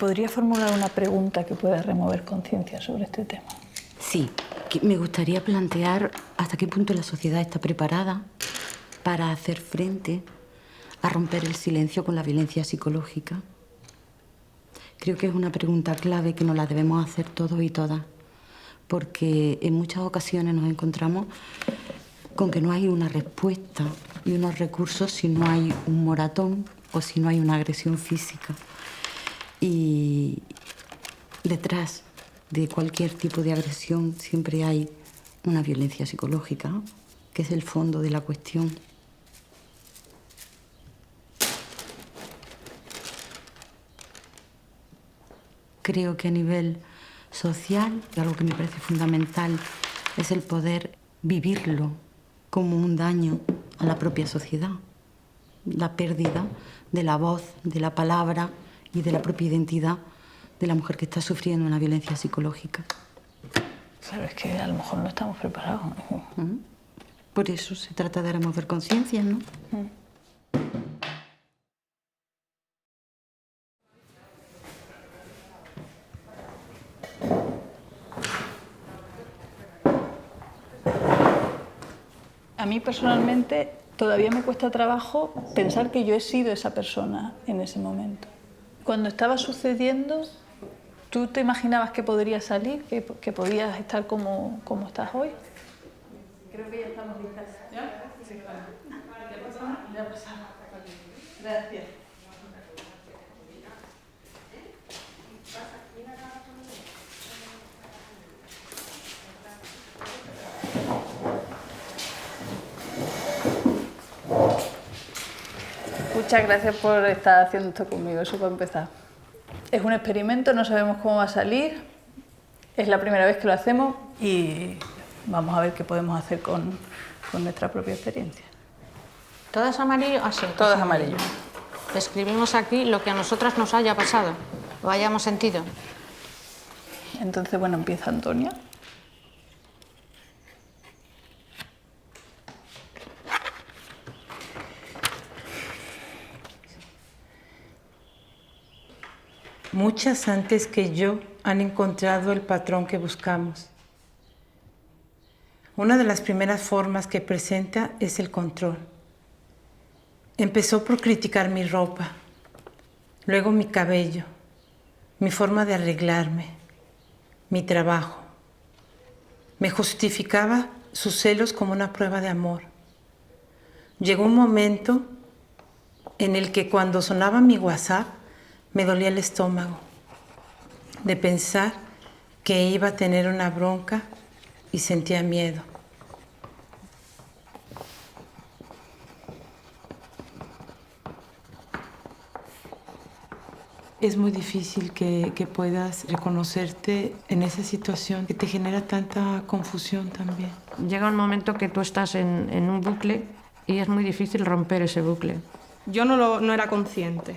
podría formular una pregunta que pueda remover conciencia sobre este tema? Sí, que me gustaría plantear hasta qué punto la sociedad está preparada para hacer frente a romper el silencio con la violencia psicológica. Creo que es una pregunta clave que nos la debemos hacer todos y todas, porque en muchas ocasiones nos encontramos con que no hay una respuesta y unos recursos si no hay un moratón o si no hay una agresión física. Y detrás de cualquier tipo de agresión siempre hay una violencia psicológica, que es el fondo de la cuestión. Creo que a nivel social, algo que me parece fundamental, es el poder vivirlo como un daño a la propia sociedad. La pérdida de la voz, de la palabra y de la propia identidad de la mujer que está sufriendo una violencia psicológica. Claro, es que a lo mejor no estamos preparados. Por eso se trata de remover conciencia, ¿no? A mí personalmente todavía me cuesta trabajo pensar que yo he sido esa persona en ese momento. Cuando estaba sucediendo, ¿tú te imaginabas que podría salir, que podías estar como estás hoy? Creo que ya estamos listas. ¿Ya? Sí, claro. ¿Ya pasamos? Ya pasamos. Gracias. Muchas gracias por estar haciendo esto conmigo, eso para empezar. Es un experimento, no sabemos cómo va a salir, es la primera vez que lo hacemos y vamos a ver qué podemos hacer con nuestra propia experiencia. ¿Todas amarillo? Ah, sí. Todas amarillo. Escribimos aquí lo que a nosotras nos haya pasado, o hayamos sentido. Entonces, bueno, empieza Antonia. Muchas antes que yo han encontrado el patrón que buscamos. Una de las primeras formas que presenta es el control. Empezó por criticar mi ropa, luego mi cabello, mi forma de arreglarme, mi trabajo. Me justificaba sus celos como una prueba de amor. Llegó un momento en el que cuando sonaba mi WhatsApp, me dolía el estómago de pensar que iba a tener una bronca y sentía miedo. Es muy difícil que puedas reconocerte en esa situación que te genera tanta confusión también. Llega un momento que tú estás en un bucle y es muy difícil romper ese bucle. Yo no era consciente.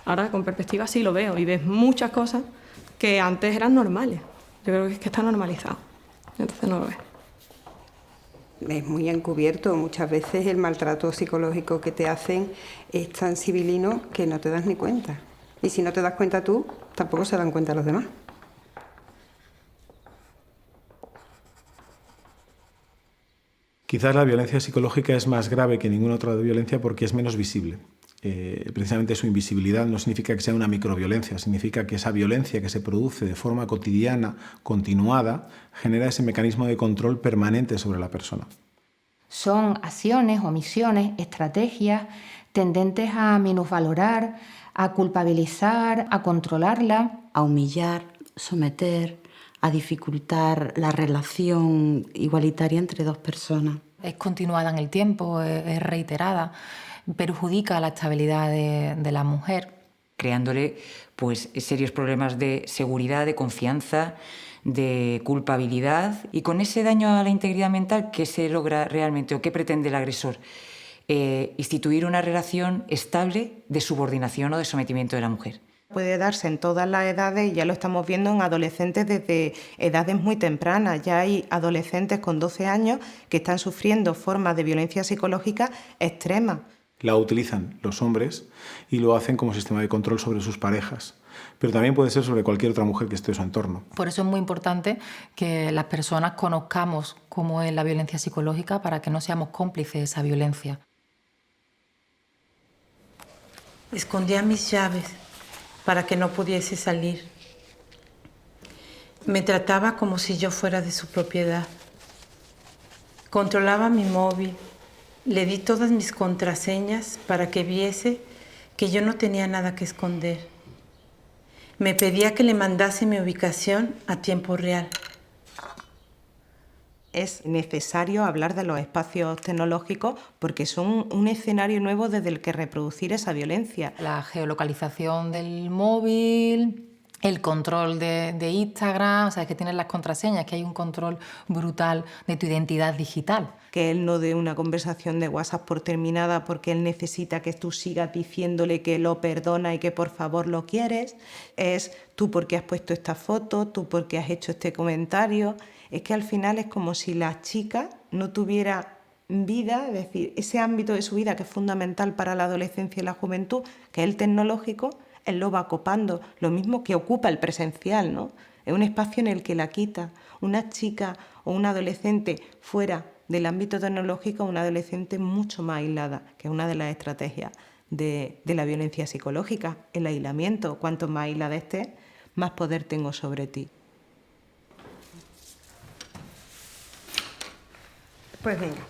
Ahora, con perspectiva, sí lo veo y ves muchas cosas que antes eran normales. Yo creo que es que está normalizado. Entonces no lo ves. Es muy encubierto. Muchas veces el maltrato psicológico que te hacen es tan civilino que no te das ni cuenta. Y si no te das cuenta tú, tampoco se dan cuenta los demás. Quizás la violencia psicológica es más grave que ninguna otra violencia porque es menos visible. Precisamente su invisibilidad no significa que sea una microviolencia, significa que esa violencia que se produce de forma cotidiana, continuada, genera ese mecanismo de control permanente sobre la persona. Son acciones, omisiones, estrategias tendentes a minusvalorar, a culpabilizar, a controlarla, A humillar, someter, a dificultar la relación igualitaria entre dos personas. Es continuada en el tiempo, es reiterada, perjudica la estabilidad de la mujer. Creándole pues, serios problemas de seguridad, de confianza, de culpabilidad. Y con ese daño a la integridad mental, ¿qué se logra realmente o qué pretende el agresor? Instituir una relación estable de subordinación o de sometimiento de la mujer. Puede darse en todas las edades y ya lo estamos viendo en adolescentes desde edades muy tempranas. Ya hay adolescentes con 12 años que están sufriendo formas de violencia psicológica extremas. La utilizan los hombres y lo hacen como sistema de control sobre sus parejas. pero también puede ser sobre cualquier otra mujer que esté en su entorno. Por eso es muy importante que las personas conozcamos cómo es la violencia psicológica para que no seamos cómplices de esa violencia. Escondía mis llaves para que no pudiese salir. Me trataba como si yo fuera de su propiedad. Controlaba mi móvil. Le di todas mis contraseñas para que viese que yo no tenía nada que esconder. Me pedía que le mandase mi ubicación a tiempo real. Es necesario hablar de los espacios tecnológicos porque son un escenario nuevo desde el que reproducir esa violencia. La geolocalización del móvil, el control de Instagram, o sea, es que tienes las contraseñas, que hay un control brutal de tu identidad digital. Que él no dé una conversación de WhatsApp por terminada porque él necesita que tú sigas diciéndole que lo perdona y que por favor lo quieres. Es tú porque has puesto esta foto, tú porque has hecho este comentario. Es que al final es como si la chica no tuviera vida, es decir, ese ámbito de su vida que es fundamental para la adolescencia y la juventud, que es el tecnológico, él lo va copando, lo mismo que ocupa el presencial, ¿no? Es un espacio en el que la quita. Una chica o un adolescente fuera del ámbito tecnológico, una adolescente mucho más aislada, que es una de las estrategias de la violencia psicológica, el aislamiento. Cuanto más aislada estés, más poder tengo sobre ti. Pues venga.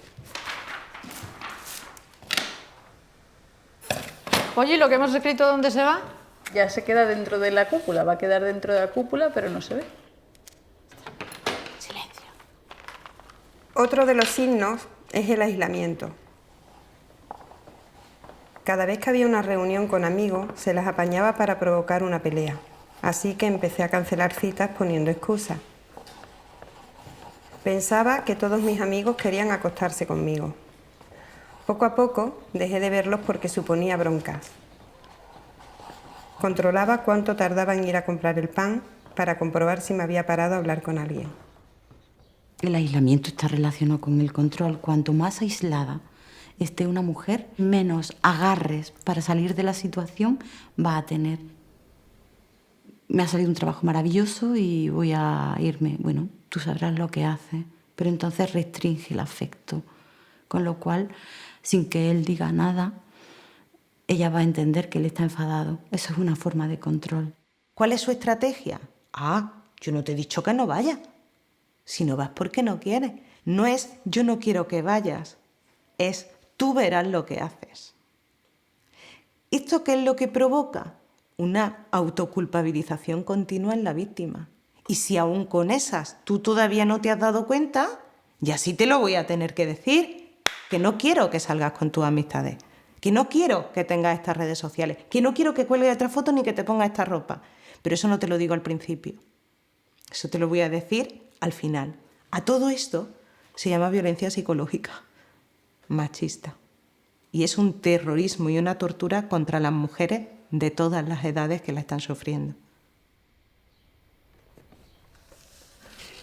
Oye, ¿y lo que hemos escrito dónde se va? Ya se queda dentro de la cúpula, va a quedar dentro de la cúpula, pero no se ve. Silencio. Otro de los signos es el aislamiento. Cada vez que había una reunión con amigos, se las apañaba para provocar una pelea. Así que empecé a cancelar citas poniendo excusas. Pensaba que todos mis amigos querían acostarse conmigo. Poco a poco dejé de verlos porque suponía broncas. Controlaba cuánto tardaba en ir a comprar el pan para comprobar si me había parado a hablar con alguien. El aislamiento está relacionado con el control. Cuanto más aislada esté una mujer, menos agarres para salir de la situación va a tener. Me ha salido un trabajo maravilloso y voy a irme. Bueno, tú sabrás lo que hace, pero entonces restringe el afecto. Con lo cual, sin que él diga nada, ella va a entender que él está enfadado. Eso es una forma de control. ¿Cuál es su estrategia? Yo no te he dicho que no vayas. Si no vas porque no quieres. No es yo no quiero que vayas. Es tú verás lo que haces. ¿Esto qué es lo que provoca? Una autoculpabilización continua en la víctima. Y si aún con esas tú todavía no te has dado cuenta, ya sí te lo voy a tener que decir, que no quiero que salgas con tus amistades, que no quiero que tengas estas redes sociales, que no quiero que cuelgues otra foto ni que te pongas esta ropa. Pero eso no te lo digo al principio. Eso te lo voy a decir al final. A todo esto se llama violencia psicológica machista. Y es un terrorismo y una tortura contra las mujeres de todas las edades que la están sufriendo.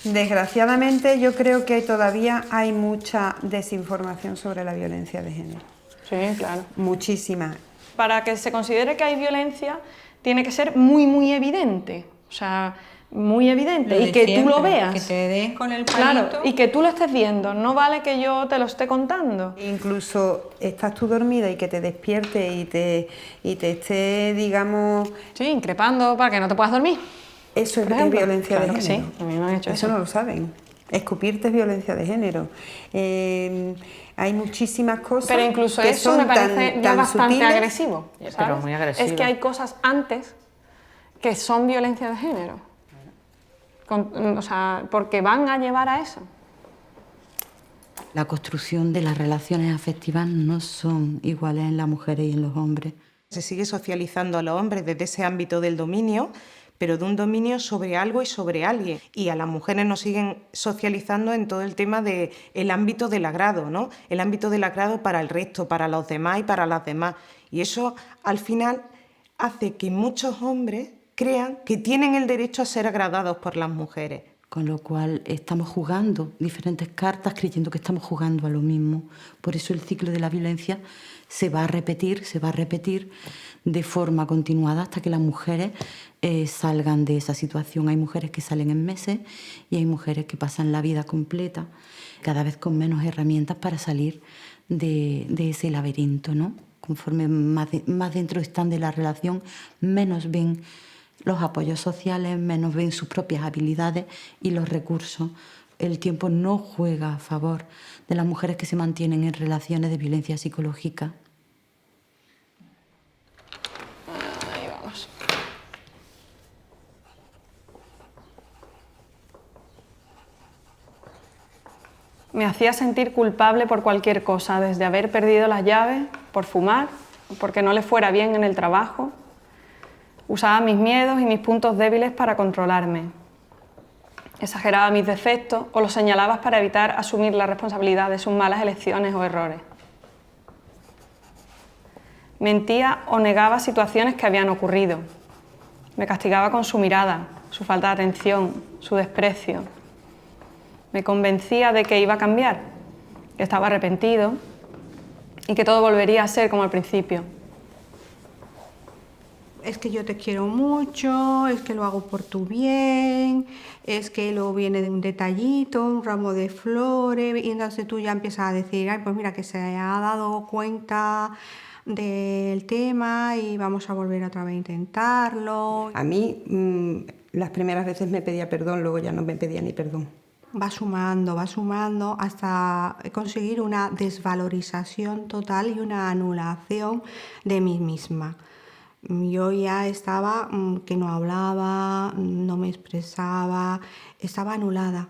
Desgraciadamente, yo creo que todavía hay mucha desinformación sobre la violencia de género. Sí, claro. Muchísima. Para que se considere que hay violencia, tiene que ser muy, muy evidente. O sea, muy evidente. Y que tú lo veas. Que te des con el palito. Claro, y que tú lo estés viendo. No vale que yo te lo esté contando. Incluso estás tú dormida y que te despierte y te esté, digamos... Sí, increpando para que no te puedas dormir. Eso es violencia de género. Sí, a mí me han hecho eso. Eso no lo saben. Escupirte es violencia de género. Hay muchísimas cosas. Pero incluso que eso son me parece tan, ya tan bastante sutiles. agresivo. ¿sabes? Pero muy agresivo. Es que hay cosas antes que son violencia de género. O sea, porque van a llevar a eso. La construcción de las relaciones afectivas no son iguales en las mujeres y en los hombres. Se sigue socializando a los hombres desde ese ámbito del dominio, pero de un dominio sobre algo y sobre alguien. Y a las mujeres nos siguen socializando en todo el tema del ámbito del agrado, ¿no? El ámbito del agrado para el resto, para los demás y para las demás. Y eso, al final, hace que muchos hombres crean que tienen el derecho a ser agradados por las mujeres, Con lo cual estamos jugando diferentes cartas creyendo que estamos jugando a lo mismo. Por eso el ciclo de la violencia se va a repetir de forma continuada hasta que las mujeres salgan de esa situación. Hay mujeres que salen en meses y hay mujeres que pasan la vida completa, cada vez con menos herramientas para salir de ese laberinto, ¿no? Conforme más dentro están de la relación, menos ven los apoyos sociales, menos ven sus propias habilidades y los recursos. El tiempo no juega a favor de las mujeres que se mantienen en relaciones de violencia psicológica. Ahí vamos. Me hacía sentir culpable por cualquier cosa, desde haber perdido las llaves, por fumar, porque no le fuera bien en el trabajo. Usaba mis miedos y mis puntos débiles para controlarme. Exageraba mis defectos o los señalaba para evitar asumir la responsabilidad de sus malas elecciones o errores. Mentía o negaba situaciones que habían ocurrido. Me castigaba con su mirada, su falta de atención, su desprecio. Me convencía de que iba a cambiar, que estaba arrepentido y que todo volvería a ser como al principio. Es que yo te quiero mucho, es que lo hago por tu bien, es que luego viene de un detallito, un ramo de flores, y entonces tú ya empiezas a decir, ay, pues mira, que se ha dado cuenta del tema y vamos a volver otra vez a intentarlo. A mí las primeras veces me pedía perdón, luego ya no me pedía ni perdón. Va sumando hasta conseguir una desvalorización total y una anulación de mí misma. Yo ya estaba que no hablaba, no me expresaba, estaba anulada.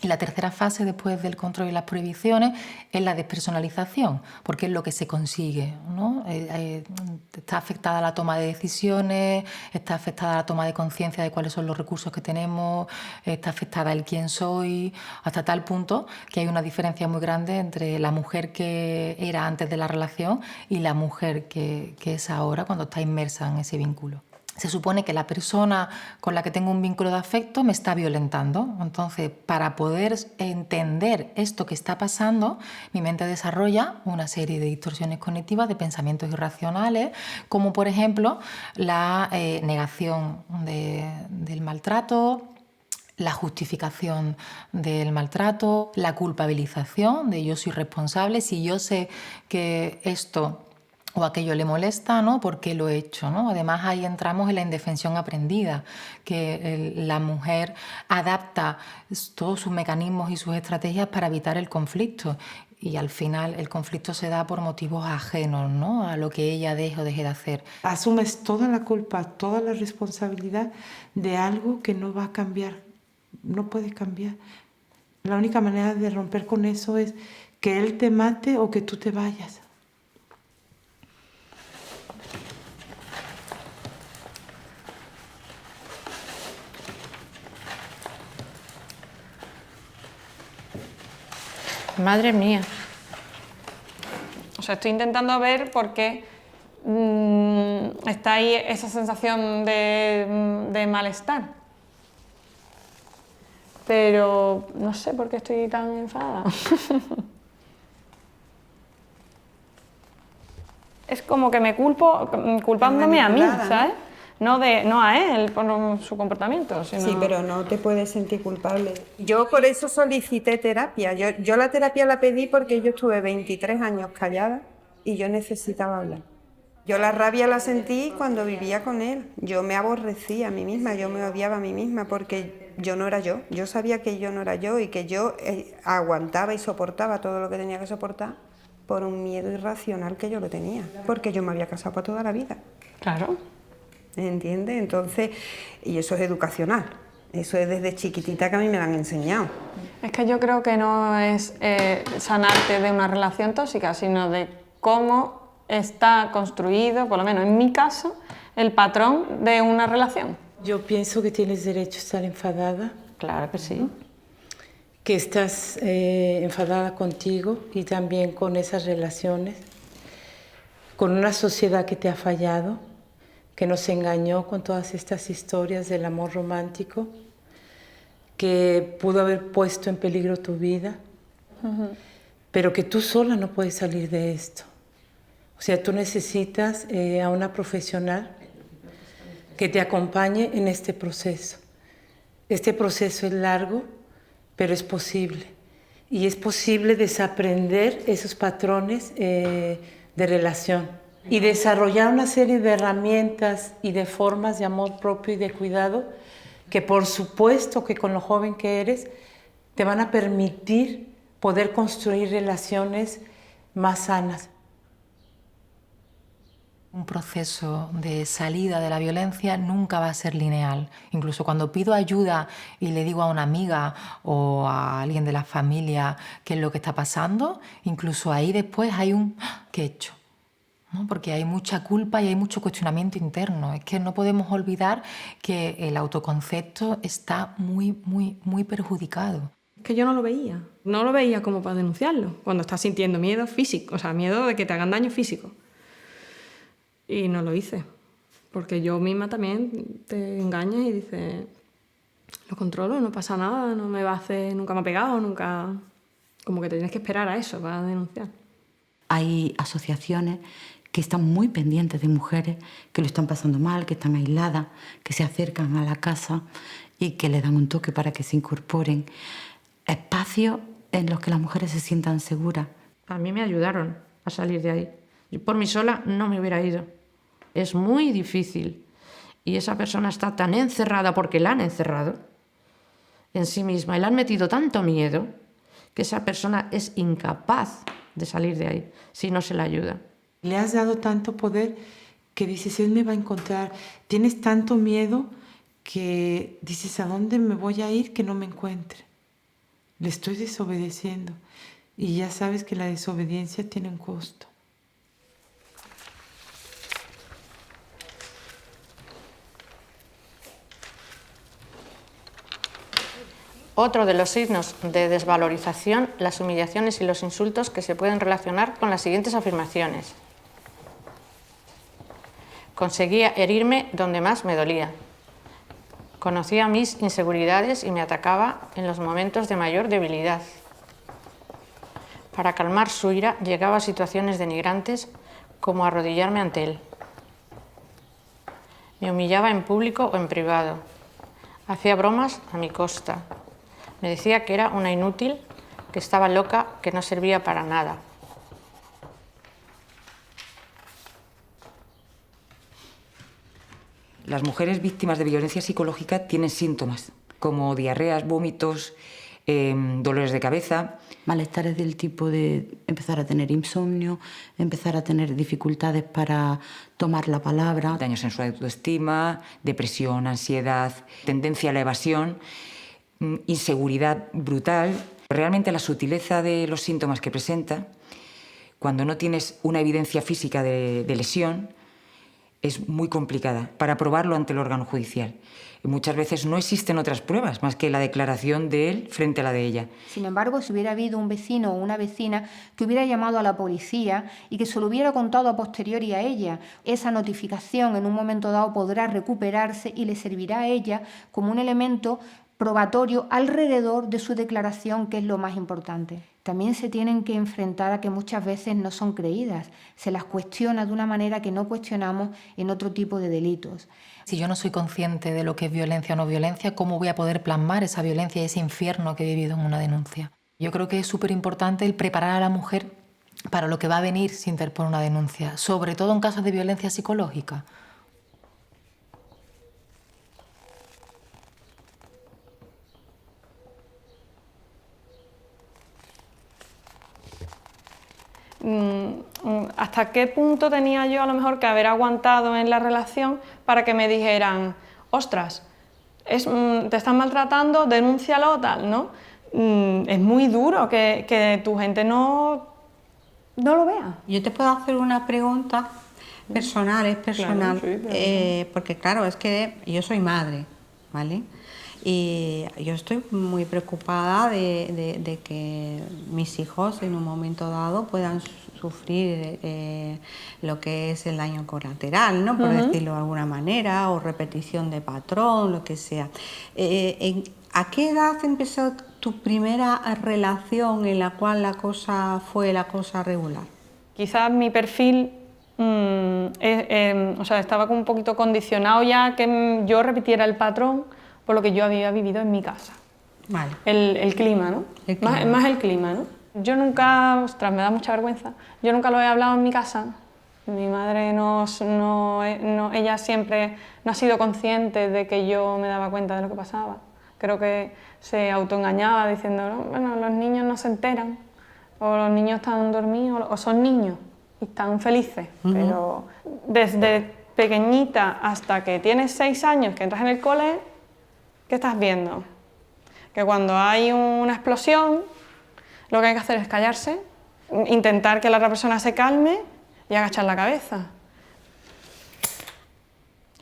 Y la tercera fase después del control y las prohibiciones es la despersonalización, porque es lo que se consigue, ¿no? Está afectada la toma de decisiones, está afectada la toma de conciencia de cuáles son los recursos que tenemos, está afectada el quién soy, hasta tal punto que hay una diferencia muy grande entre la mujer que era antes de la relación y la mujer que es ahora cuando está inmersa en ese vínculo. Se supone que la persona con la que tengo un vínculo de afecto me está violentando. Entonces, para poder entender esto que está pasando, mi mente desarrolla una serie de distorsiones cognitivas, de pensamientos irracionales, como por ejemplo la negación del maltrato, la justificación del maltrato, la culpabilización de yo soy responsable, si yo sé que esto o aquello le molesta, ¿no? ¿Por qué lo he hecho? ¿No? Además, ahí entramos en la indefensión aprendida, que la mujer adapta todos sus mecanismos y sus estrategias para evitar el conflicto. Y al final el conflicto se da por motivos ajenos, ¿no? A lo que ella deje o deje de hacer. Asumes toda la culpa, toda la responsabilidad de algo que no va a cambiar, no puede cambiar. La única manera de romper con eso es que él te mate o que tú te vayas. Madre mía. O sea, estoy intentando ver por qué está ahí esa sensación de malestar. Pero no sé por qué estoy tan enfadada. Es como que me culpo, culpándome a mí, ¿sabes? No a él por su comportamiento. Sino... Sí, pero no te puedes sentir culpable. Yo por eso solicité terapia. Yo la terapia la pedí porque yo estuve 23 años callada y yo necesitaba hablar. Yo la rabia la sentí cuando vivía con él. Yo me aborrecía a mí misma, yo me odiaba a mí misma porque yo no era yo. Yo sabía que yo no era yo y que yo aguantaba y soportaba todo lo que tenía que soportar por un miedo irracional que yo lo tenía. Porque yo me había casado para toda la vida. Claro. ¿Entiendes? Entonces, y eso es educacional, eso es desde chiquitita que a mí me lo han enseñado. Es que yo creo que no es sanarte de una relación tóxica, sino de cómo está construido, por lo menos en mi caso, el patrón de una relación. Yo pienso que tienes derecho a estar enfadada. Claro que sí. Que estás enfadada contigo y también con esas relaciones, con una sociedad que te ha fallado, que nos engañó con todas estas historias del amor romántico, que pudo haber puesto en peligro tu vida, pero que tú sola no puedes salir de esto. O sea, tú necesitas a una profesional que te acompañe en este proceso. Este proceso es largo, pero es posible. Y es posible desaprender esos patrones de relación y desarrollar una serie de herramientas y de formas de amor propio y de cuidado que, por supuesto, que con lo joven que eres, te van a permitir poder construir relaciones más sanas. Un proceso de salida de la violencia nunca va a ser lineal. Incluso cuando pido ayuda y le digo a una amiga o a alguien de la familia qué es lo que está pasando, incluso ahí después hay un ¿qué he hecho? ¿No? Porque hay mucha culpa y hay mucho cuestionamiento interno. Es que no podemos olvidar que el autoconcepto está muy perjudicado. Que yo no lo veía como para denunciarlo, cuando estás sintiendo miedo físico, o sea, miedo de que te hagan daño físico. Y no lo hice, porque yo misma también te engañas y dices, lo controlo, no pasa nada, no me va a hacer, nunca me ha pegado, nunca... Como que te tienes que esperar a eso para denunciar. Hay asociaciones que están muy pendientes de mujeres que lo están pasando mal, que están aisladas, que se acercan a la casa y que le dan un toque para que se incorporen. Espacios en los que las mujeres se sientan seguras. A mí me ayudaron a salir de ahí. Yo por mí sola no me hubiera ido. Es muy difícil. Y esa persona está tan encerrada porque la han encerrado en sí misma y le han metido tanto miedo que esa persona es incapaz de salir de ahí si no se la ayuda. Le has dado tanto poder que dices, él me va a encontrar. Tienes tanto miedo que dices, ¿a dónde me voy a ir que no me encuentre? Le estoy desobedeciendo. Y ya sabes que la desobediencia tiene un costo. Otro de los signos de desvalorización, las humillaciones y los insultos que se pueden relacionar con las siguientes afirmaciones. Conseguía herirme donde más me dolía. Conocía mis inseguridades y me atacaba en los momentos de mayor debilidad. Para calmar su ira llegaba a situaciones denigrantes como arrodillarme ante él. Me humillaba en público o en privado. Hacía bromas a mi costa. Me decía que era una inútil, que estaba loca, que no servía para nada. Las mujeres víctimas de violencia psicológica tienen síntomas como diarreas, vómitos, dolores de cabeza. Malestares del tipo de empezar a tener insomnio, empezar a tener dificultades para tomar la palabra. Daños en su autoestima, depresión, ansiedad, tendencia a la evasión, inseguridad brutal. Realmente la sutileza de los síntomas que presenta, cuando no tienes una evidencia física de lesión, es muy complicada para probarlo ante el órgano judicial. Y muchas veces no existen otras pruebas más que la declaración de él frente a la de ella. Sin embargo, si hubiera habido un vecino o una vecina que hubiera llamado a la policía y que se lo hubiera contado a posteriori a ella, esa notificación en un momento dado podrá recuperarse y le servirá a ella como un elemento probatorio alrededor de su declaración, que es lo más importante. También se tienen que enfrentar a que muchas veces no son creídas, se las cuestiona de una manera que no cuestionamos en otro tipo de delitos. Si yo no soy consciente de lo que es violencia o no violencia, ¿cómo voy a poder plasmar esa violencia y ese infierno que he vivido en una denuncia? Yo creo que es súper importante el preparar a la mujer para lo que va a venir si interpone una denuncia, sobre todo en casos de violencia psicológica. ¿Hasta qué punto tenía yo a lo mejor que haber aguantado en la relación para que me dijeran, ostras, te están maltratando, denúncialo, tal, ¿no? Es muy duro que tu gente no lo vea. Yo te puedo hacer una pregunta personal, es personal, Claro, sí, porque claro, es que yo soy madre, ¿vale? Y yo estoy muy preocupada de que mis hijos en un momento dado puedan sufrir lo que es el daño colateral, ¿no? Por decirlo de alguna manera, o repetición de patrón, lo que sea. ¿A qué edad empezó tu primera relación en la cual la cosa regular? Quizás mi perfil estaba como un poquito condicionado ya que yo repitiera el patrón por lo que yo había vivido en mi casa. Vale. El clima, ¿no? El clima. Más el clima, ¿no? Yo nunca, ostras, me da mucha vergüenza, yo nunca lo he hablado en mi casa. Mi madre ella siempre no ha sido consciente de que yo me daba cuenta de lo que pasaba. Creo que se autoengañaba diciendo, no, bueno, los niños no se enteran, o los niños están dormidos, o son niños y están felices. Pero desde pequeñita hasta que tienes 6 años, que entras en el cole, ¿qué estás viendo? Que cuando hay una explosión, lo que hay que hacer es callarse, intentar que la otra persona se calme y agachar la cabeza.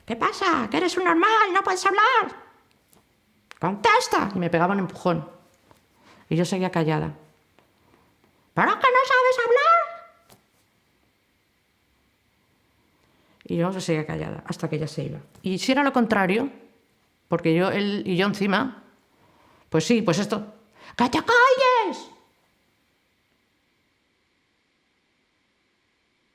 ¿Qué pasa? ¿Que eres un normal? ¿No puedes hablar? ¡Contesta! Y me pegaba un empujón. Y yo seguía callada. ¿Pero que no sabes hablar? Y yo seguía callada hasta que ella se iba. Y si era lo contrario, porque él y yo encima, pues sí, pues esto. ¡Que te calles!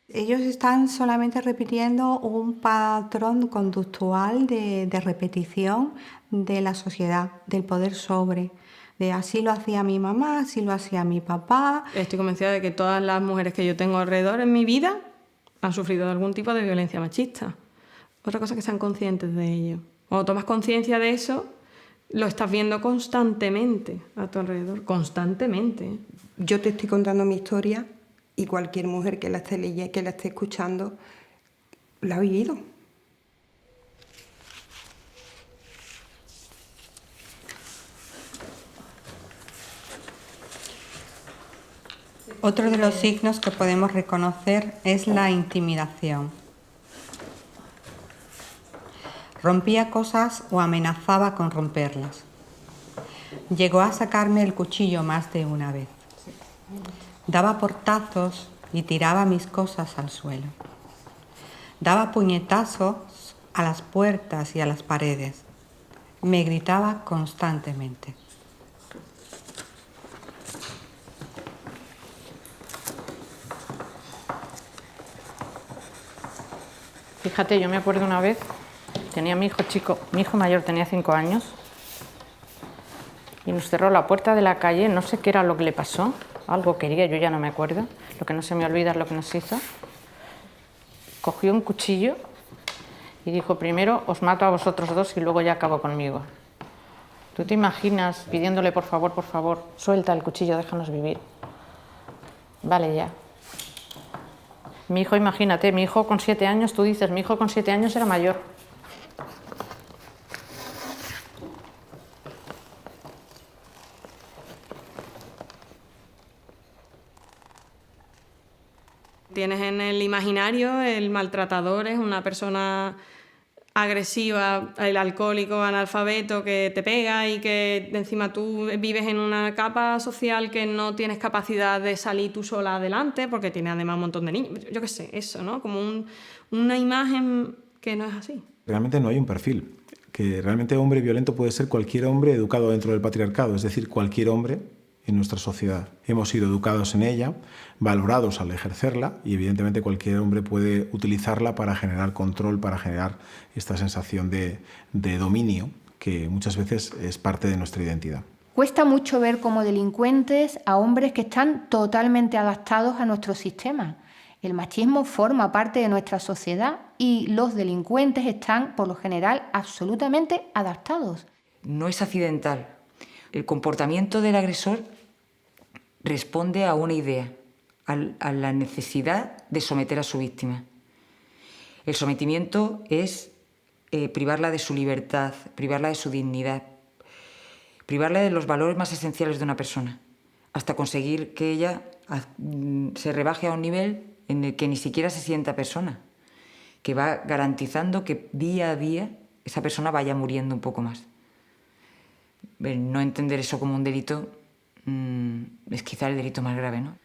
Ellos están solamente repitiendo un patrón conductual de repetición de la sociedad, del poder sobre, de así lo hacía mi mamá, así lo hacía mi papá. Estoy convencida de que todas las mujeres que yo tengo alrededor en mi vida han sufrido algún tipo de violencia machista. Otra cosa es que sean conscientes de ello. Cuando tomas conciencia de eso, lo estás viendo constantemente a tu alrededor, constantemente. Yo te estoy contando mi historia y cualquier mujer que la esté leyendo, que la esté escuchando, la ha vivido. Otro de los signos que podemos reconocer es la intimidación. Rompía cosas o amenazaba con romperlas. Llegó a sacarme el cuchillo más de una vez. Daba portazos y tiraba mis cosas al suelo. Daba puñetazos a las puertas y a las paredes. Me gritaba constantemente. Fíjate, yo me acuerdo una vez, tenía mi hijo chico, mi hijo mayor tenía 5 años, y nos cerró la puerta de la calle, no sé qué era lo que le pasó, algo quería, yo ya no me acuerdo, lo que no se me olvida es lo que nos hizo. Cogió un cuchillo y dijo, primero os mato a vosotros dos y luego ya acabo conmigo. ¿Tú te imaginas pidiéndole por favor, suelta el cuchillo, déjanos vivir? Vale ya. Mi hijo, imagínate, mi hijo con 7 años, tú dices, mi hijo con 7 años era mayor. Tienes en el imaginario el maltratador es una persona agresiva, el alcohólico, analfabeto que te pega y que encima tú vives en una capa social que no tienes capacidad de salir tú sola adelante porque tienes además un montón de niños. Yo qué sé, eso, ¿no? Como una imagen que no es así. Realmente no hay un perfil. Que realmente hombre violento puede ser cualquier hombre educado dentro del patriarcado, es decir, cualquier hombre en nuestra sociedad. Hemos sido educados en ella, valorados al ejercerla y evidentemente cualquier hombre puede utilizarla para generar control, para generar esta sensación de dominio que muchas veces es parte de nuestra identidad. Cuesta mucho ver como delincuentes a hombres que están totalmente adaptados a nuestro sistema. El machismo forma parte de nuestra sociedad y los delincuentes están, por lo general, absolutamente adaptados. No es accidental. El comportamiento del agresor responde a una idea, a la necesidad de someter a su víctima. El sometimiento es privarla de su libertad, privarla de su dignidad, privarla de los valores más esenciales de una persona, hasta conseguir que ella se rebaje a un nivel en el que ni siquiera se sienta persona, que va garantizando que día a día esa persona vaya muriendo un poco más. No entender eso como un delito es quizá el delito más grave, ¿no?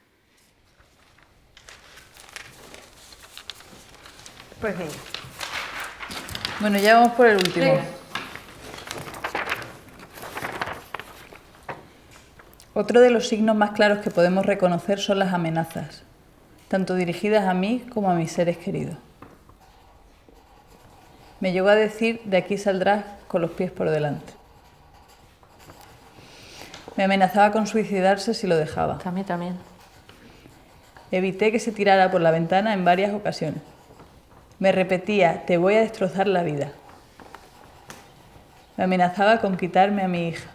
Pues venga. Bueno, ya vamos por el último. Otro de los signos más claros que podemos reconocer son las amenazas, tanto dirigidas a mí como a mis seres queridos. Me llegó a decir: de aquí saldrás con los pies por delante. Me amenazaba con suicidarse si lo dejaba. A mí también. Evité que se tirara por la ventana en varias ocasiones. Me repetía: te voy a destrozar la vida. Me amenazaba con quitarme a mi hija.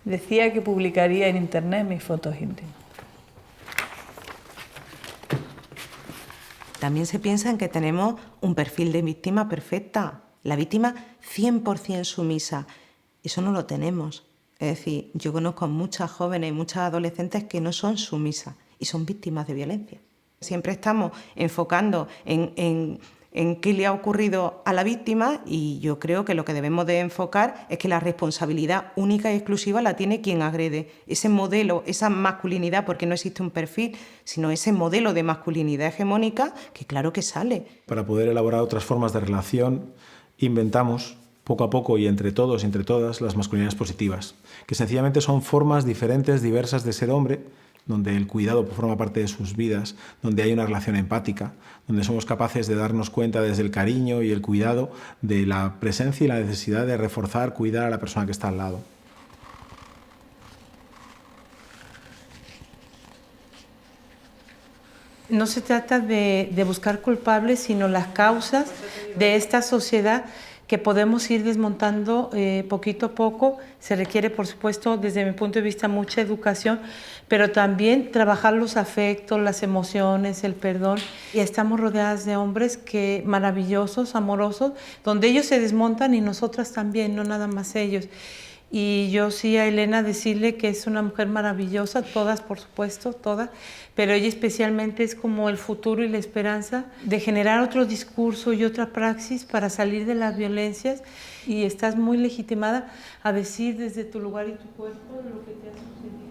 Decía que publicaría en internet mis fotos íntimas. También se piensa en que tenemos un perfil de víctima perfecta, la víctima 100% sumisa. Eso no lo tenemos. Es decir, yo conozco a muchas jóvenes y muchas adolescentes que no son sumisas y son víctimas de violencia. Siempre estamos enfocando en qué le ha ocurrido a la víctima, y yo creo que lo que debemos de enfocar es que la responsabilidad única y exclusiva la tiene quien agrede. Ese modelo, esa masculinidad, porque no existe un perfil, sino ese modelo de masculinidad hegemónica que claro que sale. Para poder elaborar otras formas de relación, inventamos poco a poco y entre todos y entre todas las masculinidades positivas, que sencillamente son formas diferentes, diversas de ser hombre, donde el cuidado forma parte de sus vidas, donde hay una relación empática, donde somos capaces de darnos cuenta desde el cariño y el cuidado de la presencia y la necesidad de reforzar, cuidar a la persona que está al lado. No se trata de buscar culpables, sino las causas de esta sociedad que podemos ir desmontando poquito a poco. Se requiere, por supuesto, desde mi punto de vista, mucha educación, pero también trabajar los afectos, las emociones, el perdón. Y estamos rodeadas de hombres maravillosos, amorosos, donde ellos se desmontan y nosotras también, no nada más ellos. Y yo sí a Elena decirle que es una mujer maravillosa, todas por supuesto, todas, pero ella especialmente es como el futuro y la esperanza de generar otro discurso y otra praxis para salir de las violencias, y estás muy legitimada a decir desde tu lugar y tu cuerpo lo que te ha sucedido.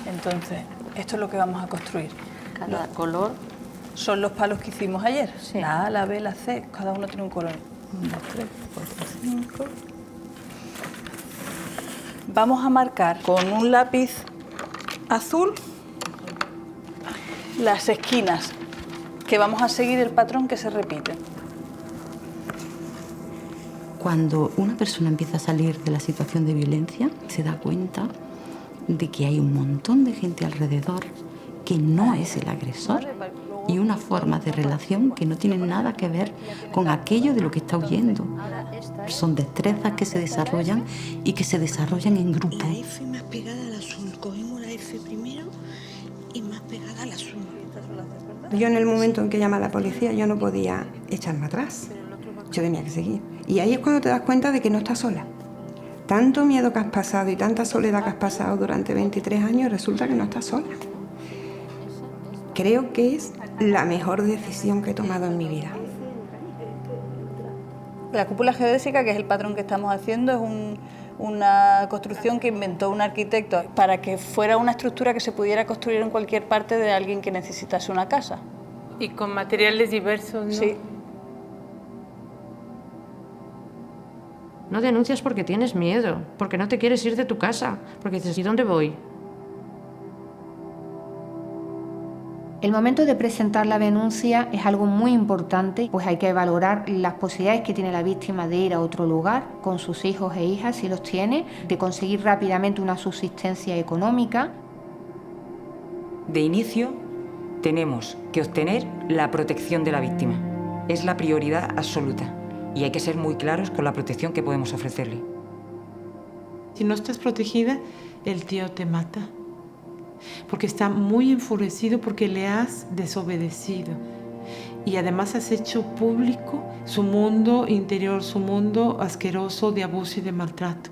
Entonces, esto es lo que vamos a construir. Cada color son los palos que hicimos ayer. Sí. La A, la B, la C, cada uno tiene un color. 1, 2, 3, 4, 5. Vamos a marcar con un lápiz azul las esquinas, que vamos a seguir el patrón que se repite. Cuando una persona empieza a salir de la situación de violencia, se da cuenta de que hay un montón de gente alrededor que no es el agresor y una forma de relación que no tiene nada que ver con aquello de lo que está huyendo. Son destrezas que se desarrollan y que se desarrollan en grupo. La F más pegada al azul. Cogemos la F primero y más pegada al azul. Yo en el momento en que llama a la policía yo no podía echarme atrás. Yo tenía que seguir. Y ahí es cuando te das cuenta de que no estás sola. Tanto miedo que has pasado y tanta soledad que has pasado durante 23 años, resulta que no estás sola. Creo que es la mejor decisión que he tomado en mi vida. La cúpula geodésica, que es el patrón que estamos haciendo, es una construcción que inventó un arquitecto para que fuera una estructura que se pudiera construir en cualquier parte de alguien que necesitase una casa. Y con materiales diversos, ¿no? Sí. No denuncias porque tienes miedo, porque no te quieres ir de tu casa, porque dices, ¿y dónde voy? El momento de presentar la denuncia es algo muy importante, pues hay que valorar las posibilidades que tiene la víctima de ir a otro lugar con sus hijos e hijas, si los tiene, de conseguir rápidamente una subsistencia económica. De inicio, tenemos que obtener la protección de la víctima. Es la prioridad absoluta. Y hay que ser muy claros con la protección que podemos ofrecerle. Si no estás protegida, el tío te mata. Porque está muy enfurecido porque le has desobedecido. Y además has hecho público su mundo interior, su mundo asqueroso de abuso y de maltrato.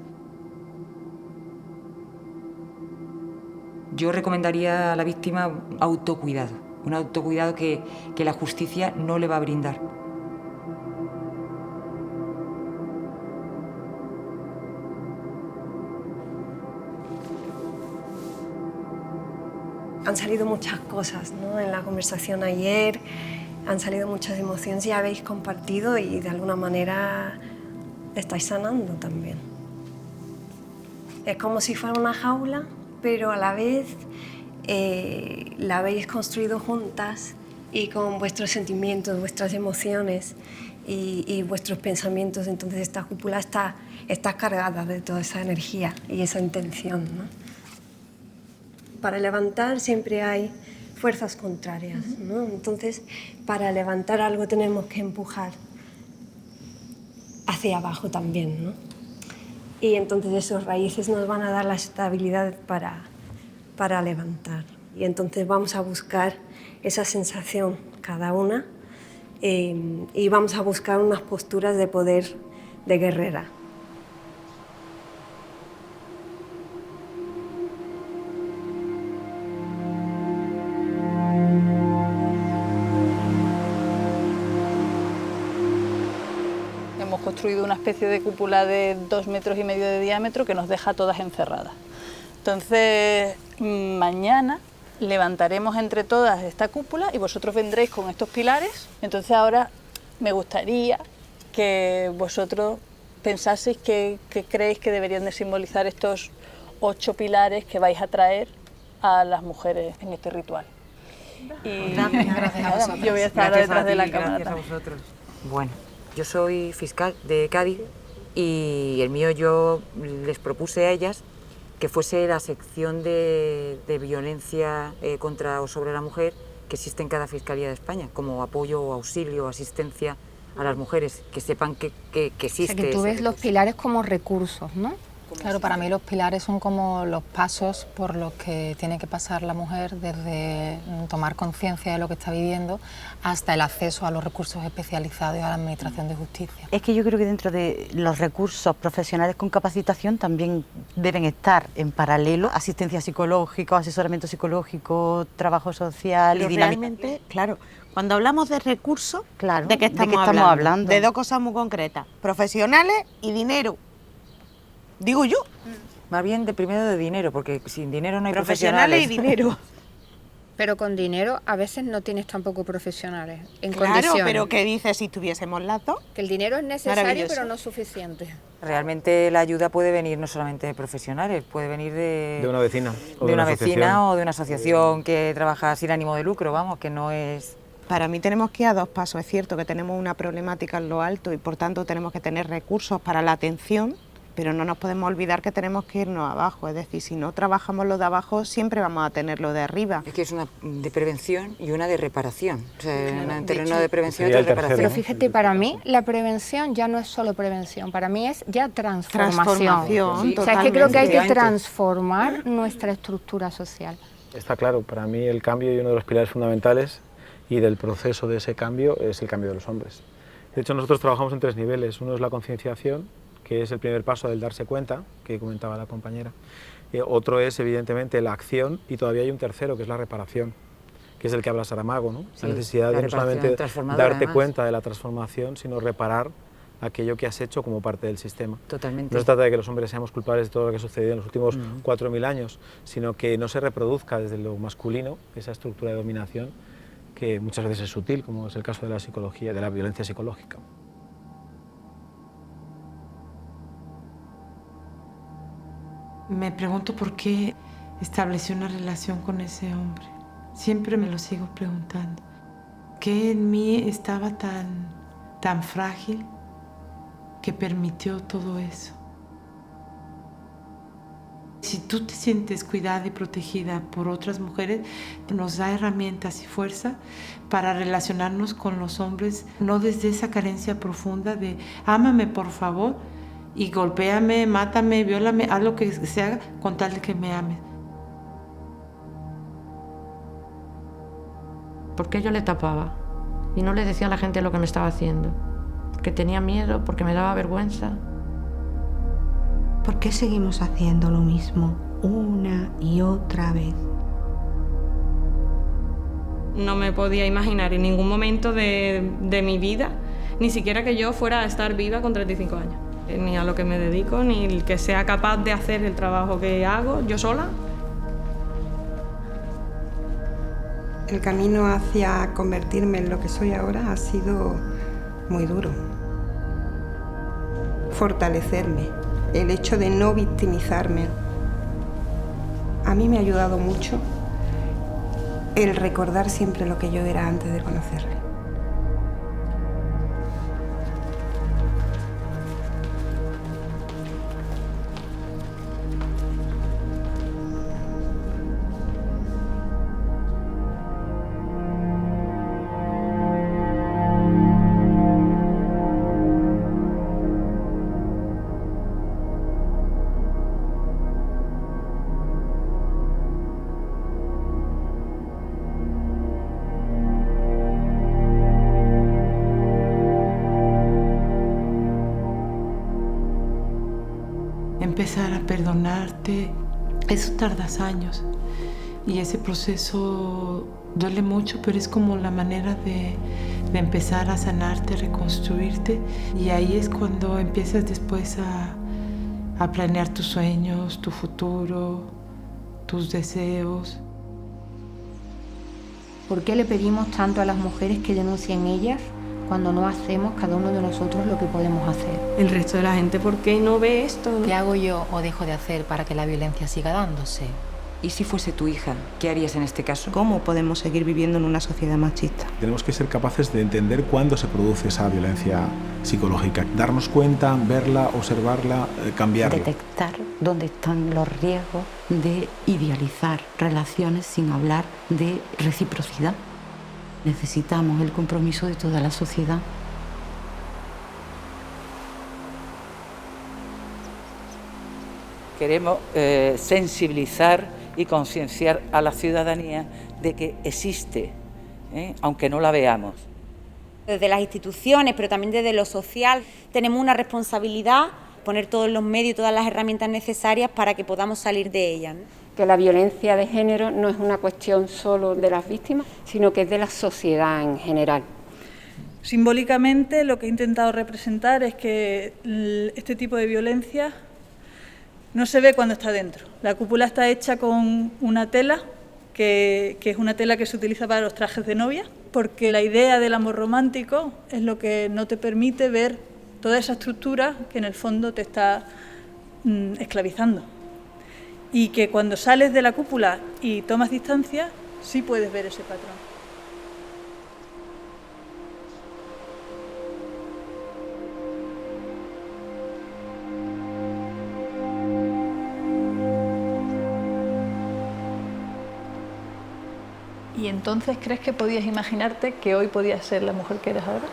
Yo recomendaría a la víctima autocuidado. Un autocuidado que la justicia no le va a brindar. Han salido muchas cosas, ¿no? En la conversación ayer han salido muchas emociones y habéis compartido y de alguna manera estáis sanando también. Es como si fuera una jaula, pero a la vez la habéis construido juntas y con vuestros sentimientos, vuestras emociones y vuestros pensamientos. Entonces esta cúpula está cargada de toda esa energía y esa intención, ¿no? Para levantar siempre hay fuerzas contrarias, ¿no? Entonces, para levantar algo tenemos que empujar hacia abajo también, ¿no? Y entonces esos raíces nos van a dar la estabilidad para levantar. Y entonces vamos a buscar esa sensación cada una y vamos a buscar unas posturas de poder de guerrera. Hemos construido una especie de cúpula de 2,5 metros de diámetro que nos deja todas encerradas. Entonces, mañana levantaremos entre todas esta cúpula y vosotros vendréis con estos pilares. Entonces ahora me gustaría que vosotros pensaseis qué creéis que deberían de simbolizar estos 8 pilares que vais a traer a las mujeres en este ritual. Y Gracias a vosotros. yo voy a estar ahora detrás de la cámara. Gracias a vosotros. Bueno, yo soy fiscal de Cádiz y el mío yo les propuse a ellas que fuese la sección de violencia contra o sobre la mujer que existe en cada Fiscalía de España, como apoyo o auxilio o asistencia a las mujeres, que sepan que existe. O sea, que tú ves los pilares como recursos, ¿no? Claro, para mí los pilares son como los pasos por los que tiene que pasar la mujer desde tomar conciencia de lo que está viviendo hasta el acceso a los recursos especializados y a la administración de justicia. Es que yo creo que dentro de los recursos profesionales con capacitación también deben estar en paralelo asistencia psicológica, asesoramiento psicológico, trabajo social. Pero y realmente, claro, cuando hablamos de recursos, claro, ¿de qué estamos hablando? De dos cosas muy concretas, profesionales y dinero. Digo yo. Más bien primero de dinero, porque sin dinero no hay profesionales. profesionales. Y dinero. Pero con dinero a veces no tienes tampoco profesionales en Claro, condiciones. pero ¿qué dices si tuviésemos las dos? Que el dinero es necesario, Maravilloso. pero no suficiente. Realmente la ayuda puede venir no solamente de profesionales, puede venir de una vecina. O de una asociación. vecina o de una asociación que trabaja sin ánimo de lucro, vamos, que no es... Para mí tenemos que ir a dos pasos. Es cierto que tenemos una problemática en lo alto y por tanto tenemos que tener recursos para la atención, pero no nos podemos olvidar que tenemos que irnos abajo. Es decir, si no trabajamos lo de abajo, siempre vamos a tener lo de arriba. Es que es una de prevención y una de reparación. O sea, Claro, en de terreno hecho, de prevención y de reparación. Pero fíjate, para mí la prevención ya no es solo prevención, para mí es ya transformación. Sí, o sea, es que creo que hay que totalmente. transformar nuestra estructura social. Está claro, para mí el cambio y uno de los pilares fundamentales y del proceso de ese cambio es el cambio de los hombres. De hecho, nosotros trabajamos en 3 niveles. Uno es la concienciación, que es el primer paso del darse cuenta, que comentaba la compañera. Otro es, evidentemente, la acción, y todavía hay un tercero, que es la reparación, que es el que habla Saramago, ¿no? Sí, la necesidad la de no solamente reparación darte transformadora, cuenta de la transformación, sino reparar aquello que has hecho como parte del sistema. Totalmente. No se trata de que los hombres seamos culpables de todo lo que ha sucedido en los últimos 4.000 años, sino que no se reproduzca desde lo masculino esa estructura de dominación que muchas veces es sutil, como es el caso de la psicología, de la violencia psicológica. Me pregunto por qué establecí una relación con ese hombre. Siempre me lo sigo preguntando. ¿Qué en mí estaba tan frágil que permitió todo eso? Si tú te sientes cuidada y protegida por otras mujeres, nos da herramientas y fuerza para relacionarnos con los hombres, no desde esa carencia profunda de ámame por favor, y golpéame, mátame, viólame, haz lo que se haga con tal de que me ames. Porque yo le tapaba y no le decía a la gente lo que me estaba haciendo. Porque tenía miedo, porque me daba vergüenza. ¿Por qué seguimos haciendo lo mismo una y otra vez? No me podía imaginar en ningún momento de mi vida, ni siquiera que yo fuera a estar viva con 35 años. Ni a lo que me dedico, ni que sea capaz de hacer el trabajo que hago yo sola. El camino hacia convertirme en lo que soy ahora ha sido muy duro. Fortalecerme, el hecho de no victimizarme. A mí me ha ayudado mucho el recordar siempre lo que yo era antes de conocerle. Empezar a perdonarte, eso tardas años y ese proceso duele mucho, pero es como la manera de empezar a sanarte, reconstruirte, y ahí es cuando empiezas después a planear tus sueños, tu futuro, tus deseos. ¿Por qué le pedimos tanto a las mujeres que denuncien ellas cuando no hacemos cada uno de nosotros lo que podemos hacer? El resto de la gente, ¿por qué no ve esto? ¿Qué hago yo o dejo de hacer para que la violencia siga dándose? ¿Y si fuese tu hija? ¿Qué harías en este caso? ¿Cómo podemos seguir viviendo en una sociedad machista? Tenemos que ser capaces de entender cuándo se produce esa violencia psicológica, darnos cuenta, verla, observarla, cambiarla. Detectar dónde están los riesgos de idealizar relaciones sin hablar de reciprocidad. Necesitamos el compromiso de toda la sociedad. Queremos sensibilizar y concienciar a la ciudadanía de que existe, aunque no la veamos. Desde las instituciones, pero también desde lo social, tenemos una responsabilidad, poner todos los medios, todas las herramientas necesarias para que podamos salir de ellas, ¿no? Que la violencia de género no es una cuestión solo de las víctimas, sino que es de la sociedad en general. Simbólicamente lo que he intentado representar es que este tipo de violencia no se ve cuando está dentro. La cúpula está hecha con una tela, que es una tela que se utiliza para los trajes de novia, porque la idea del amor romántico es lo que no te permite ver toda esa estructura que en el fondo te está esclavizando. Y que cuando sales de la cúpula y tomas distancia, sí puedes ver ese patrón. ¿Y entonces crees que podías imaginarte que hoy podías ser la mujer que eres ahora?